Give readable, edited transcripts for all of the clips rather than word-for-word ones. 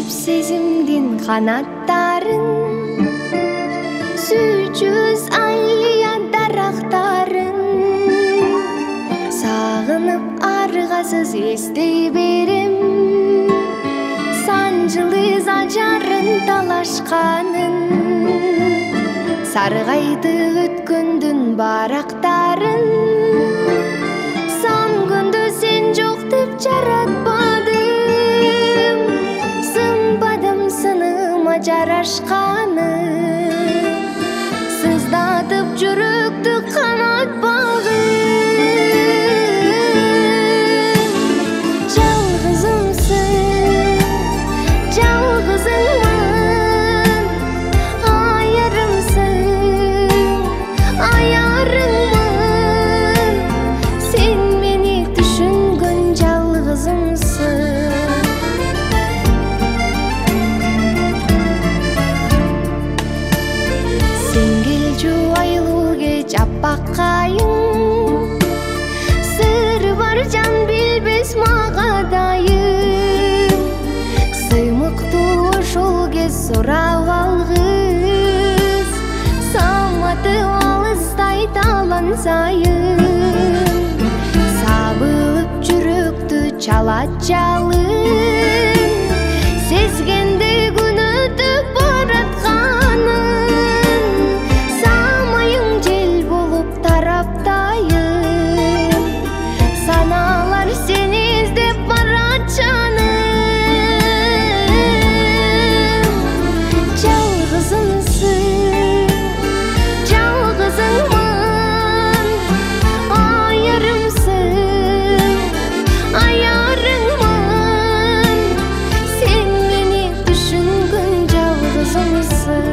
Üşүтүп сезимдин канаттарын, сүйчүз алия дарактарын, сагынып аргасыз эстей берем, санжылы ажарын талашканын, саргайды өткөндүн барактарын. Сан күндө сен жок деп жаратпадым, сынбадым сыныма жарашканы, сыздатып жүрөктү канат багым. Жалгызымсың, жалгызыңмын, айырымсың, аярыңмын, сен мени түшүнгөн жалгызымсың. Сен келчү айлуу кеч аппак кайың, сыры бар жан билбес мага дайым, сыймыктуу ошол кез сурап алгыс, саматы алыстай талан сайын, сабылып жүрөктү чалат жалын, сезгенде күн өтүп баратканын, самайың жел болуп тараптайын, санаалар сени издеп барат жаным. Жалгызымсың, жалгызыңмын, айырымсың, аярыңмын, сен мени түшүнгөн жалгызымсың.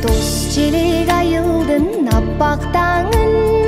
Дос желек айылдын аппак таңын,